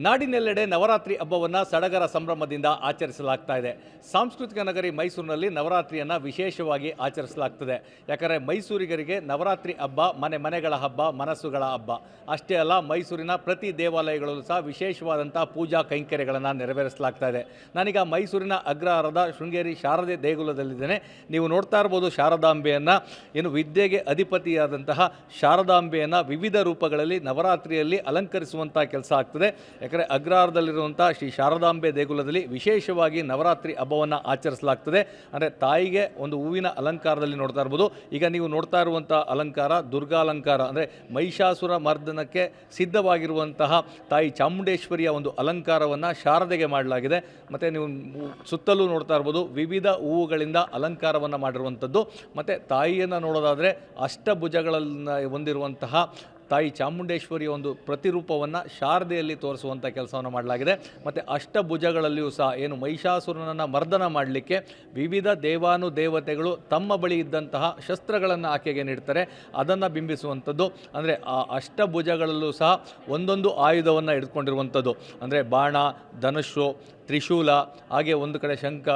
ನಾಡಿನೆಲ್ಲೆಡೆ ನವರಾತ್ರಿ ಹಬ್ಬವನ್ನು ಸಡಗರ ಸಂಭ್ರಮದಿಂದ ಆಚರಿಸಲಾಗ್ತಾ ಇದೆ. ಸಾಂಸ್ಕೃತಿಕ ನಗರಿ ಮೈಸೂರಿನಲ್ಲಿ ನವರಾತ್ರಿಯನ್ನು ವಿಶೇಷವಾಗಿ ಆಚರಿಸಲಾಗ್ತದೆ. ಯಾಕಂದರೆ ಮೈಸೂರಿಗರಿಗೆ ನವರಾತ್ರಿ ಹಬ್ಬ ಮನೆಗಳ ಹಬ್ಬ, ಮನಸ್ಸುಗಳ ಹಬ್ಬ. ಅಷ್ಟೇ ಅಲ್ಲ, ಮೈಸೂರಿನ ಪ್ರತಿ ದೇವಾಲಯಗಳಲ್ಲೂ ಸಹ ವಿಶೇಷವಾದಂಥ ಪೂಜಾ ಕೈಂಕರ್ಯಗಳನ್ನು ನೆರವೇರಿಸಲಾಗ್ತಾ ಇದೆ. ನಾನೀಗ ಮೈಸೂರಿನ ಅಗ್ರಹಾರದ ಶೃಂಗೇರಿ ಶಾರದೆ ದೇಗುಲದಲ್ಲಿದ್ದೇನೆ. ನೀವು ನೋಡ್ತಾ ಇರ್ಬೋದು ಶಾರದಾಂಬೆಯನ್ನು, ಏನು ವಿದ್ಯೆಗೆ ಅಧಿಪತಿಯಾದಂತಹ ಶಾರದಾಂಬೆಯನ್ನು ವಿವಿಧ ರೂಪಗಳಲ್ಲಿ ನವರಾತ್ರಿಯಲ್ಲಿ ಅಲಂಕರಿಸುವಂಥ ಕೆಲಸ ಆಗ್ತದೆ. ಯಾಕಂದರೆ ಅಗ್ರಹಾರದಲ್ಲಿರುವಂಥ ಶ್ರೀ ಶಾರದಾಂಬೆ ದೇಗುಲದಲ್ಲಿ ವಿಶೇಷವಾಗಿ ನವರಾತ್ರಿ ಹಬ್ಬವನ್ನು ಆಚರಿಸಲಾಗ್ತದೆ. ಅಂದರೆ ತಾಯಿಗೆ ಒಂದು ಹೂವಿನ ಅಲಂಕಾರದಲ್ಲಿ ನೋಡ್ತಾ ಇರ್ಬೋದು. ಈಗ ನೀವು ನೋಡ್ತಾ ಇರುವಂಥ ಅಲಂಕಾರ ದುರ್ಗಾಲಂಕಾರ, ಅಂದರೆ ಮಹಿಷಾಸುರ ಮರ್ದನಕ್ಕೆ ಸಿದ್ಧವಾಗಿರುವಂತಹ ತಾಯಿ ಚಾಮುಂಡೇಶ್ವರಿಯ ಒಂದು ಅಲಂಕಾರವನ್ನು ಶಾರದೆಗೆ ಮಾಡಲಾಗಿದೆ. ಮತ್ತು ನೀವು ಸುತ್ತಲೂ ನೋಡ್ತಾ ಇರ್ಬೋದು ವಿವಿಧ ಹೂವುಗಳಿಂದ ಅಲಂಕಾರವನ್ನು ಮಾಡಿರುವಂಥದ್ದು. ಮತ್ತು ತಾಯಿಯನ್ನು ನೋಡೋದಾದರೆ ಅಷ್ಟಭುಜಗಳನ್ನು ಹೊಂದಿರುವಂತಹ ತಾಯಿ ಚಾಮುಂಡೇಶ್ವರಿಯ ಒಂದು ಪ್ರತಿರೂಪವನ್ನು ಶಾರದೆಯಲ್ಲಿ ತೋರಿಸುವಂಥ ಕೆಲಸವನ್ನು ಮಾಡಲಾಗಿದೆ. ಮತ್ತು ಅಷ್ಟಭುಜಗಳಲ್ಲಿಯೂ ಸಹ ಏನು ಮಹಿಷಾಸುರನನ್ನು ಮರ್ದನ ಮಾಡಲಿಕ್ಕೆ ವಿವಿಧ ದೇವಾನುದೇವತೆಗಳು ತಮ್ಮ ಬಳಿ ಇದ್ದಂತಹ ಶಸ್ತ್ರಗಳನ್ನು ಆಕೆಗೆ ನೀಡ್ತಾರೆ. ಅದನ್ನು ಬಿಂಬಿಸುವಂಥದ್ದು. ಅಂದರೆ ಆ ಅಷ್ಟಭುಜಗಳಲ್ಲೂ ಸಹ ಒಂದೊಂದು ಆಯುಧವನ್ನು ಹಿಡ್ಕೊಂಡಿರುವಂಥದ್ದು. ಅಂದರೆ ಬಾಣ, ಧನುಷು, ತ್ರಿಶೂಲ, ಹಾಗೆ ಒಂದು ಕಡೆ ಶಂಖ,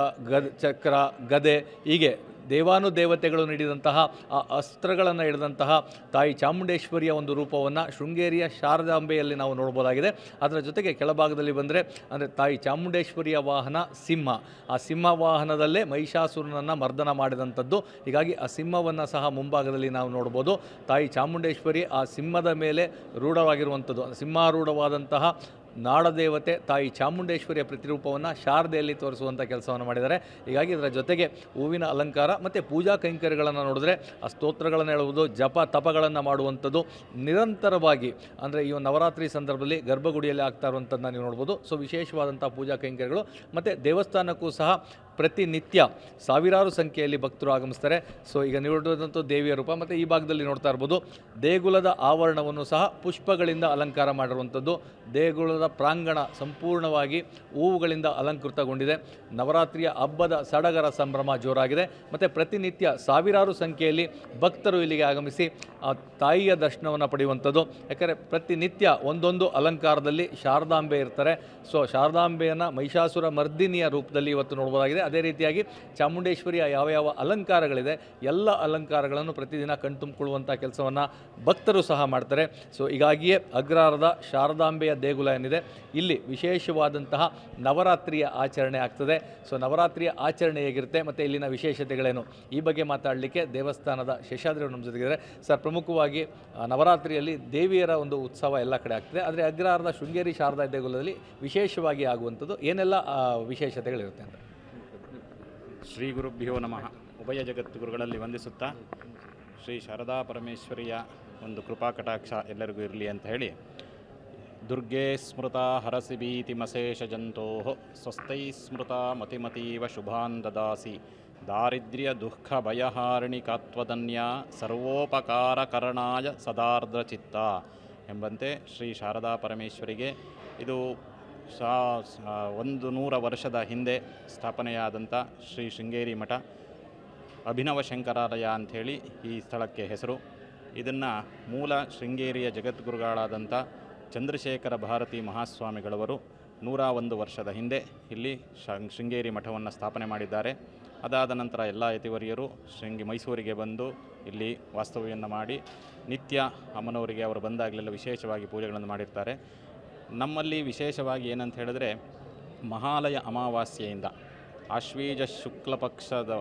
ಚಕ್ರ, ಗದೆ, ಹೀಗೆ ದೇವಾನುದೇವತೆಗಳು ನೀಡಿದಂತಹ ಆ ಅಸ್ತ್ರಗಳನ್ನು ಹಿಡಿದಂತಹ ತಾಯಿ ಚಾಮುಂಡೇಶ್ವರಿಯ ಒಂದು ರೂಪವನ್ನು ಶೃಂಗೇರಿಯ ಶಾರದಾಂಬೆಯಲ್ಲಿ ನಾವು ನೋಡ್ಬೋದಾಗಿದೆ. ಅದರ ಜೊತೆಗೆ ಕೆಳಭಾಗದಲ್ಲಿ ಬಂದರೆ ಅಂದರೆ ತಾಯಿ ಚಾಮುಂಡೇಶ್ವರಿಯ ವಾಹನ ಸಿಂಹ. ಆ ಸಿಂಹ ವಾಹನದಲ್ಲೇ ಮಹಿಷಾಸುರನನ್ನು ಮರ್ದನ ಮಾಡಿದಂಥದ್ದು. ಹೀಗಾಗಿ ಆ ಸಿಂಹವನ್ನು ಸಹ ಮುಂಭಾಗದಲ್ಲಿ ನಾವು ನೋಡ್ಬೋದು. ತಾಯಿ ಚಾಮುಂಡೇಶ್ವರಿ ಆ ಸಿಂಹದ ಮೇಲೆ ರೂಢವಾಗಿರುವಂಥದ್ದು. ಸಿಂಹಾರೂಢವಾದಂತಹ ನಾಡದೇವತೆ ತಾಯಿ ಚಾಮುಂಡೇಶ್ವರಿಯ ಪ್ರತಿರೂಪವನ್ನು ಶಾರದೆಯಲ್ಲಿ ತೋರಿಸುವಂಥ ಕೆಲಸವನ್ನು ಮಾಡಿದ್ದಾರೆ. ಹೀಗಾಗಿ ಇದರ ಜೊತೆಗೆ ಹೂವಿನ ಅಲಂಕಾರ ಮತ್ತು ಪೂಜಾ ಕೈಂಕರ್ಯಗಳನ್ನು ನೋಡಿದ್ರೆ ಆ ಸ್ತೋತ್ರಗಳನ್ನು ಹೇಳುವುದು, ಜಪ ತಪಗಳನ್ನು ಮಾಡುವಂಥದ್ದು ನಿರಂತರವಾಗಿ. ಅಂದರೆ ಈ ನವರಾತ್ರಿ ಸಂದರ್ಭದಲ್ಲಿ ಗರ್ಭಗುಡಿಯಲ್ಲಿ ಆಗ್ತಾ ಇರುವಂಥದ್ದನ್ನ ನೀವು ನೋಡ್ಬೋದು. ಸೊ ವಿಶೇಷವಾದಂಥ ಪೂಜಾ ಕೈಂಕರ್ಯಗಳು. ಮತ್ತು ದೇವಸ್ಥಾನಕ್ಕೂ ಸಹ ಪ್ರತಿನಿತ್ಯ ಸಾವಿರಾರು ಸಂಖ್ಯೆಯಲ್ಲಿ ಭಕ್ತರು ಆಗಮಿಸ್ತಾರೆ. ಸೊ ಈಗ ನೋಡುವಂಥ ದೇವಿಯ ರೂಪ. ಮತ್ತು ಈ ಭಾಗದಲ್ಲಿ ನೋಡ್ತಾ ಇರ್ಬೋದು ದೇಗುಲದ ಆವರಣವನ್ನು ಸಹ ಪುಷ್ಪಗಳಿಂದ ಅಲಂಕಾರ ಮಾಡಿರುವಂಥದ್ದು. ದೇಗುಲದ ಪ್ರಾಂಗಣ ಸಂಪೂರ್ಣವಾಗಿ ಹೂವುಗಳಿಂದ ಅಲಂಕೃತಗೊಂಡಿದೆ. ನವರಾತ್ರಿಯ ಹಬ್ಬದ ಸಡಗರ ಸಂಭ್ರಮ ಜೋರಾಗಿದೆ. ಮತ್ತು ಪ್ರತಿನಿತ್ಯ ಸಾವಿರಾರು ಸಂಖ್ಯೆಯಲ್ಲಿ ಭಕ್ತರು ಇಲ್ಲಿಗೆ ಆಗಮಿಸಿ ಆ ತಾಯಿಯ ದರ್ಶನವನ್ನು ಪಡೆಯುವಂಥದ್ದು. ಯಾಕಂದರೆ ಪ್ರತಿನಿತ್ಯ ಒಂದೊಂದು ಅಲಂಕಾರದಲ್ಲಿ ಶಾರದಾಂಬೆ ಇರ್ತಾರೆ. ಸೊ ಶಾರದಾಂಬೆಯನ್ನು ಮಹಿಷಾಸುರ ಮರ್ದಿನಿಯ ರೂಪದಲ್ಲಿ ಇವತ್ತು ನೋಡ್ಬೋದಾಗಿದೆ. ಅದೇ ರೀತಿಯಾಗಿ ಚಾಮುಂಡೇಶ್ವರಿಯ ಯಾವ ಅಲಂಕಾರಗಳಿದೆ ಎಲ್ಲ ಅಲಂಕಾರಗಳನ್ನು ಪ್ರತಿದಿನ ಕಣ್ತುಂಬಿಕೊಳ್ಳುವಂಥ ಕೆಲಸವನ್ನು ಭಕ್ತರು ಸಹ ಮಾಡ್ತಾರೆ. ಸೊ ಹೀಗಾಗಿಯೇ ಅಗ್ರಹಾರದ ಶಾರದಾಂಬೆಯ ದೇಗುಲ ಏನಿದೆ ಇಲ್ಲಿ ವಿಶೇಷವಾದಂತಹ ನವರಾತ್ರಿಯ ಆಚರಣೆ ಆಗ್ತದೆ. ಸೊ ನವರಾತ್ರಿಯ ಆಚರಣೆ ಹೇಗಿರುತ್ತೆ ಮತ್ತು ಇಲ್ಲಿನ ವಿಶೇಷತೆಗಳೇನು, ಈ ಬಗ್ಗೆ ಮಾತಾಡಲಿಕ್ಕೆ ದೇವಸ್ಥಾನದ ಶೇಷಾದ್ರಿ ಅವರು ನಮ್ಮ ಜೊತೆಗಿದ್ದಾರೆ. ಸರ್, ಪ್ರಮುಖವಾಗಿ ನವರಾತ್ರಿಯಲ್ಲಿ ದೇವಿಯರ ಒಂದು ಉತ್ಸವ ಎಲ್ಲ ಕಡೆ ಆಗ್ತದೆ. ಆದರೆ ಅಗ್ರಹಾರದ ಶೃಂಗೇರಿ ಶಾರದಾ ದೇಗುಲದಲ್ಲಿ ವಿಶೇಷವಾಗಿ ಆಗುವಂಥದ್ದು ಏನೆಲ್ಲ ವಿಶೇಷತೆಗಳಿರುತ್ತೆ ಅಂತ? ಶ್ರೀ ಗುರುಭ್ಯೋ ನಮಃ. ಉಭಯ ಜಗದ್ಗುರುಗಳಲ್ಲಿ ವಂದಿಸುತ್ತಾ ಶ್ರೀ ಶಾರದಾ ಪರಮೇಶ್ವರಿಯ ಒಂದು ಕೃಪಾ ಕಟಾಕ್ಷ ಎಲ್ಲರಿಗೂ ಇರಲಿ ಅಂತ ಹೇಳಿ, ದುರ್ಗೆ ಸ್ಮೃತ ಹರಸಿ ಭೀತಿಮಶೇಷ ಜಂತೋ ಸ್ವಸ್ಥೈ ಸ್ಮೃತ ಮತಿಮತೀವ ಶುಭಾನ್ ದದಾಸಿ ದಾರಿದ್ರ್ಯ ದುಃಖ ಭಯಹಾರಿಣಿ ಕಾತ್ವದನ್ಯ ಸರ್ವೋಪಕಾರಕರಣಾಯ ಸದಾರ್ದ್ರ ಚಿತ್ತ ಎಂಬಂತೆ ಶ್ರೀ ಶಾರದಾ ಪರಮೇಶ್ವರಿಗೆ ಇದು 100 ವರ್ಷದ ಹಿಂದೆ ಸ್ಥಾಪನೆಯಾದಂಥ ಶ್ರೀ ಶೃಂಗೇರಿ ಮಠ, ಅಭಿನವ ಶಂಕರಾಲಯ ಅಂಥೇಳಿ ಈ ಸ್ಥಳಕ್ಕೆ ಹೆಸರು. ಇದನ್ನು ಮೂಲ ಶೃಂಗೇರಿಯ ಜಗದ್ಗುರುಗಳಾದಂಥ ಚಂದ್ರಶೇಖರ ಭಾರತಿ ಮಹಾಸ್ವಾಮಿಗಳವರು 101 ವರ್ಷದ ಹಿಂದೆ ಇಲ್ಲಿ ಶೃಂಗೇರಿ ಮಠವನ್ನು ಸ್ಥಾಪನೆ ಮಾಡಿದ್ದಾರೆ. ಅದಾದ ನಂತರ ಎಲ್ಲ ಯತಿವರಿಯರು ಮೈಸೂರಿಗೆ ಬಂದು ಇಲ್ಲಿ ವಾಸ್ತವ್ಯವನ್ನು ಮಾಡಿ ನಿತ್ಯ ಅಮ್ಮನವರಿಗೆ ಅವರು ಬಂದಾಗಲೆಲ್ಲ ವಿಶೇಷವಾಗಿ ಪೂಜೆಗಳನ್ನು ಮಾಡಿರ್ತಾರೆ. ನಮ್ಮಲ್ಲಿ ವಿಶೇಷವಾಗಿ ಏನಂತ ಹೇಳಿದ್ರೆ, ಮಹಾಲಯ ಅಮಾವಾಸ್ಯೆಯಿಂದ ಆಶ್ವೀಜ ಶುಕ್ಲ ಪಕ್ಷದ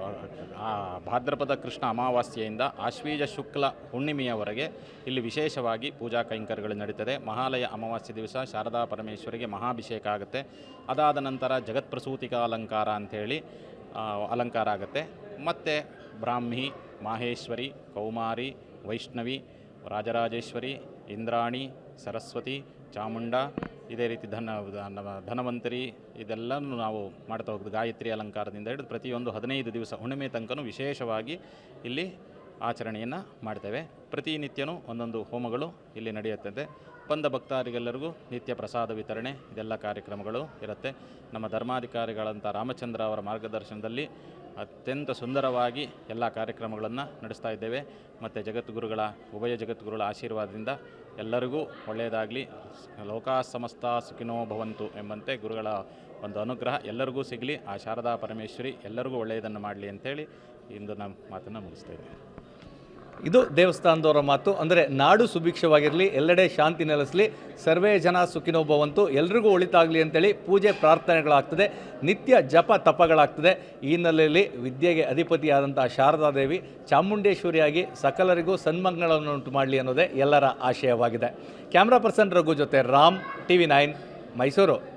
ಭಾದ್ರಪದ ಕೃಷ್ಣ ಅಮಾವಾಸ್ಯೆಯಿಂದ ಆಶ್ವೀಜ ಶುಕ್ಲ ಹುಣ್ಣಿಮೆಯವರೆಗೆ ಇಲ್ಲಿ ವಿಶೇಷವಾಗಿ ಪೂಜಾ ಕೈಂಕರ್ಯಗಳು ನಡೀತದೆ. ಮಹಾಲಯ ಅಮಾವಾಸ್ಯೆ ದಿವಸ ಶಾರದಾ ಪರಮೇಶ್ವರಿಗೆ ಮಹಾಭಿಷೇಕ ಆಗುತ್ತೆ. ಅದಾದ ನಂತರ ಜಗತ್ಪ್ರಸೂತಿಕಾ ಅಲಂಕಾರ ಅಂಥೇಳಿ ಅಲಂಕಾರ ಆಗುತ್ತೆ. ಮತ್ತು ಬ್ರಾಹ್ಮಿ, ಮಾಹೇಶ್ವರಿ, ಕೌಮಾರಿ, ವೈಷ್ಣವಿ, ರಾಜರಾಜೇಶ್ವರಿ, ಇಂದ್ರಾಣಿ, ಸರಸ್ವತಿ, ಚಾಮುಂಡ, ಇದೇ ರೀತಿ ಧನವಂತರಿ, ಇದೆಲ್ಲನೂ ನಾವು ಮಾಡ್ತಾ ಹೋಗ್ಬೋದು. ಗಾಯತ್ರಿ ಅಲಂಕಾರದಿಂದ ಹಿಡಿದು ಪ್ರತಿಯೊಂದು 15 ದಿವಸ ಹುಣ್ಣಿಮೆ ತನಕನೂ ವಿಶೇಷವಾಗಿ ಇಲ್ಲಿ ಆಚರಣೆಯನ್ನು ಮಾಡ್ತೇವೆ. ಪ್ರತಿನಿತ್ಯನೂ ಒಂದೊಂದು ಹೋಮಗಳು ಇಲ್ಲಿ ನಡೆಯುತ್ತದೆ. ಬಂದ ಭಕ್ತಾರಿಗೆಲ್ಲರಿಗೂ ನಿತ್ಯ ಪ್ರಸಾದ ವಿತರಣೆ, ಇದೆಲ್ಲ ಕಾರ್ಯಕ್ರಮಗಳು ಇರುತ್ತೆ. ನಮ್ಮ ಧರ್ಮಾಧಿಕಾರಿಗಳಂಥ ರಾಮಚಂದ್ರ ಅವರ ಮಾರ್ಗದರ್ಶನದಲ್ಲಿ ಅತ್ಯಂತ ಸುಂದರವಾಗಿ ಎಲ್ಲ ಕಾರ್ಯಕ್ರಮಗಳನ್ನು ನಡೆಸ್ತಾ ಇದ್ದೇವೆ. ಮತ್ತು ಉಭಯ ಜಗದ್ಗುರುಗಳ ಆಶೀರ್ವಾದದಿಂದ ಎಲ್ಲರಿಗೂ ಒಳ್ಳೆಯದಾಗಲಿ, ಲೋಕಾ ಸಮಸ್ತ ಸುಖಿನೋ ಭವಂತು ಎಂಬಂತೆ ಗುರುಗಳ ಒಂದು ಅನುಗ್ರಹ ಎಲ್ಲರಿಗೂ ಸಿಗಲಿ. ಆ ಶಾರದಾ ಪರಮೇಶ್ವರಿ ಎಲ್ಲರಿಗೂ ಒಳ್ಳೆಯದನ್ನು ಮಾಡಲಿ ಅಂತೇಳಿ ಇಂದು ನಮ್ಮ ಮಾತನ್ನು ಮುಗಿಸ್ತೇವೆ. ಇದು ದೇವಸ್ಥಾನದವರ ಮಾತು. ಅಂದರೆ ನಾಡು ಸುಭಿಕ್ಷವಾಗಿರಲಿ, ಎಲ್ಲೆಡೆ ಶಾಂತಿ ನೆಲೆಸಲಿ, ಸರ್ವೇ ಜನ ಸುಖಿನೋ ಭವಂತು, ಎಲ್ರಿಗೂ ಒಳಿತಾಗಲಿ ಅಂತೇಳಿ ಪೂಜೆ ಪ್ರಾರ್ಥನೆಗಳಾಗ್ತದೆ, ನಿತ್ಯ ಜಪ ತಪಗಳಾಗ್ತದೆ. ಈ ಹಿನ್ನೆಲೆಯಲ್ಲಿ ವಿದ್ಯೆಗೆ ಅಧಿಪತಿಯಾದಂಥ ಶಾರದಾದೇವಿ ಚಾಮುಂಡೇಶ್ವರಿಯಾಗಿ ಸಕಲರಿಗೂ ಸನ್ಮಂಗಳವನ್ನು ಉಂಟು ಮಾಡಲಿ ಅನ್ನೋದೇ ಎಲ್ಲರ ಆಶಯವಾಗಿದೆ. ಕ್ಯಾಮ್ರಾ ಪರ್ಸನ್ ರಘು ಜೊತೆ ರಾಮ್, TV9 ಮೈಸೂರು.